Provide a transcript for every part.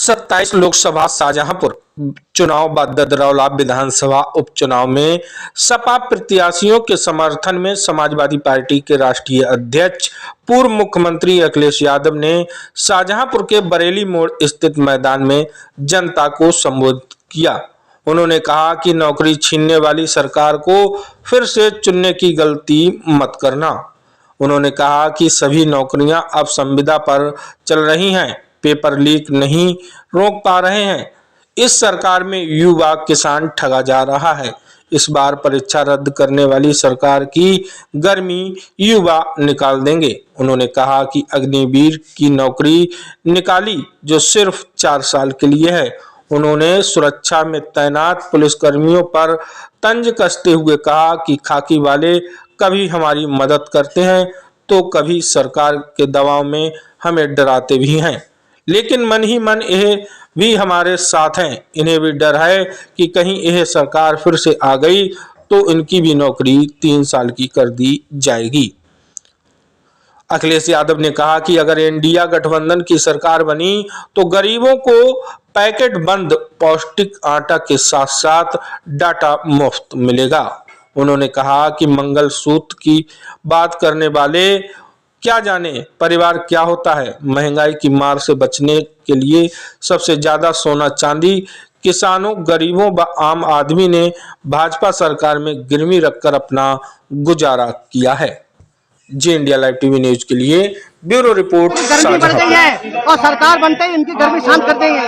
27 लोकसभा शाहजहांपुर चुनाव व ददरौला विधानसभा उपचुनाव में सपा प्रत्याशियों के समर्थन में समाजवादी पार्टी के राष्ट्रीय अध्यक्ष पूर्व मुख्यमंत्री अखिलेश यादव ने शाहजहांपुर के बरेली मोड़ स्थित मैदान में जनता को संबोधित किया। उन्होंने कहा कि नौकरी छीनने वाली सरकार को फिर से चुनने की गलती मत करना। उन्होंने कहा कि सभी नौकरियां अब संविदा पर चल रही हैं, पेपर लीक नहीं रोक पा रहे हैं। इस सरकार में युवा किसान ठगा जा रहा है। इस बार परीक्षा रद्द करने वाली सरकार की गर्मी युवा निकाल देंगे। उन्होंने कहा कि अग्निवीर की नौकरी निकाली जो सिर्फ 4 साल के लिए है। उन्होंने सुरक्षा में तैनात पुलिसकर्मियों पर तंज कसते हुए कहा कि खाकी वाले कभी हमारी मदद करते हैं तो कभी सरकार के दबाव में हमें डराते भी हैं, लेकिन मन ही मन यह भी हमारे साथ हैं। इन्हें भी डर है कि कहीं यह सरकार फिर से आ गई तो इनकी भी नौकरी 3 साल की कर दी जाएगी। अखिलेश यादव ने कहा कि अगर इंडिया गठबंधन की सरकार बनी तो गरीबों को पैकेट बंद पौष्टिक आटा के साथ साथ डाटा मुफ्त मिलेगा। उन्होंने कहा कि मंगलसूत्र की बात करने वाले क्या जाने परिवार क्या होता है। महंगाई की मार से बचने के लिए सबसे ज्यादा सोना चांदी किसानों, गरीबों व आम आदमी ने भाजपा सरकार में गिरवी रखकर अपना गुजारा किया है। जी इंडिया लाइव टीवी न्यूज के लिए ब्यूरो रिपोर्ट। गर्मी बढ़ गई है और सरकार बनते ही इनकी गर्मी शांत कर देंगे।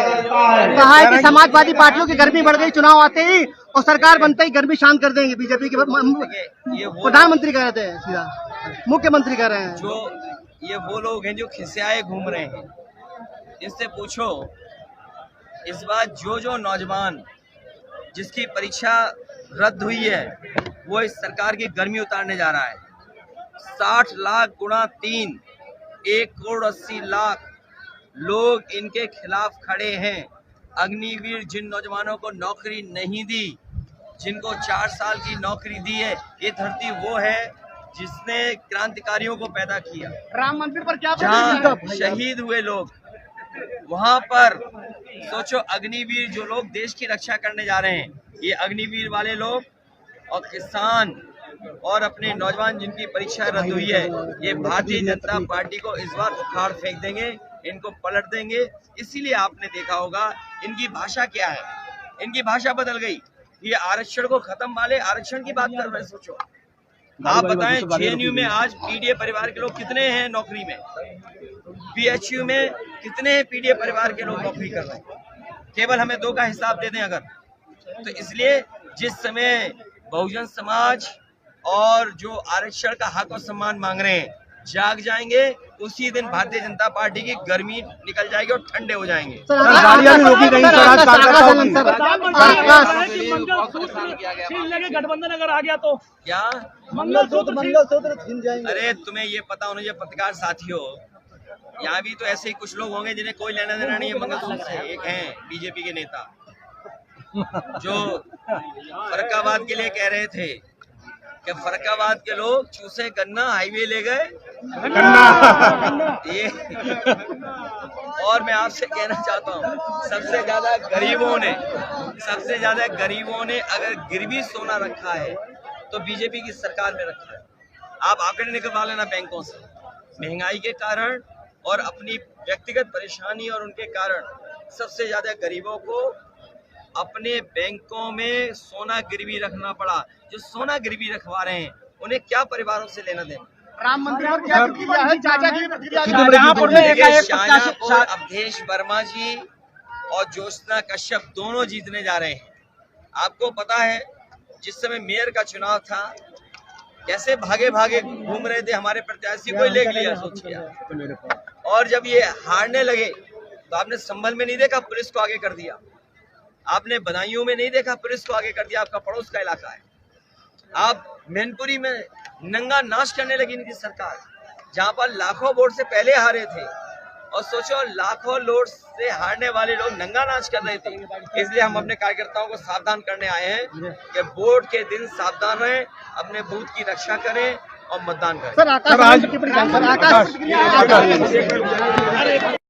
कहा है कि समाजवादी पार्टियों की गर्मी बढ़ गई, चुनाव आते ही और सरकार बनते ही गर्मी शांत कर देंगे। बीजेपी के प्रधानमंत्री कह रहे थे, सीधा मुख्यमंत्री कह रहे हैं। जो ये वो लोग हैं जो खिसियाए घूम रहे हैं, इनसे पूछो इस बार जो नौजवान जिसकी परीक्षा रद्द हुई है वो इस सरकार की गर्मी उतारने जा रहा है। 60 लाख गुणा 3, 1,80,00,000 लोग इनके खिलाफ खड़े हैं। अग्निवीर जिन नौजवानों को नौकरी नहीं दी, जिनको 4 साल की नौकरी दी है, ये धरती वो है जिसने क्रांतिकारियों को पैदा किया। राम मंदिर पर क्या जहाँ शहीद हुए लोग, वहां पर सोचो अग्निवीर जो लोग देश की रक्षा करने जा रहे हैं, ये अग्निवीर वाले लोग और किसान और अपने नौजवान जिनकी परीक्षा रद्द हुई है, ये भारतीय जनता पार्टी को इस बार उखाड़ फेंक देंगे, इनको पलट देंगे। इसीलिए आपने देखा होगा इनकी भाषा क्या है, इनकी भाषा बदल गई। ये आरक्षण को खत्म वाले आरक्षण की बात कर रहे हैं। सोचो आप बताएं, जेएनयू में आज पीडीए परिवार के लोग कितने हैं नौकरी में, बीएचयू में कितने पीडीए परिवार के लोग नौकरी कर रहे हैं। केवल हमें 2 का हिसाब दे दें अगर, तो इसलिए जिस समय बहुजन समाज और जो आरक्षण का हक और सम्मान मांग रहे हैं जाग जाएंगे, उसी दिन भारतीय जनता पार्टी की गर्मी निकल जाएगी और ठंडे हो जाएंगे। गठबंधन अगर आ गया तो क्या मंगलसूत्र छीन जाएंगे? अरे तुम्हें ये पता होना चाहिए पत्रकार साथियों, यहाँ भी तो ऐसे ही कुछ लोग होंगे जिन्हें कोई लेना देना नहीं है मंगलसूत्र से। एक हैं बीजेपी के नेता जो फर्रुखाबाद के लिए कह रहे थे कि फर्रुखाबाद के लोग चूसे गन्ना हाईवे ले गए ये। और मैं आपसे कहना चाहता हूँ सबसे ज्यादा गरीबों ने अगर गिरवी सोना रखा है तो बीजेपी की सरकार में रखा है। आप आंकड़े निकलवा लेना बैंकों से। महंगाई के कारण और अपनी व्यक्तिगत परेशानी और उनके कारण सबसे ज्यादा गरीबों को अपने बैंकों में सोना गिरवी रखना पड़ा। जो सोना गिरवी रखवा रहे हैं उन्हें क्या परिवारों से लेना देना। राम मंदिर पर क्या शाहजहांपुर अवधेश वर्मा जी और ज्योत्सना कश्यप दोनों जीतने जा रहे हैं। आपको पता है जिस समय मेयर का चुनाव था कैसे भागे भागे घूम रहे थे हमारे प्रत्याशी को ले लिया, सोचिए। और जब ये हारने लगे तो आपने संभल में नहीं देखा, पुलिस को आगे कर दिया। आपने बदायूं में नहीं देखा, पुलिस को आगे कर दिया। आपका पड़ोस का इलाका है। आप मैनपुरी में नंगा नाच करने लगी इनकी सरकार, जहां पर लाखों वोट से पहले हारे थे। और सोचो लाखों वोट से हारने वाले लोग नंगा नाच कर रहे थे। इसलिए हम अपने कार्यकर्ताओं को सावधान करने आए हैं कि वोट के दिन सावधान रहें, अपने बूथ की रक्षा करें और मतदान करें। सर आकाश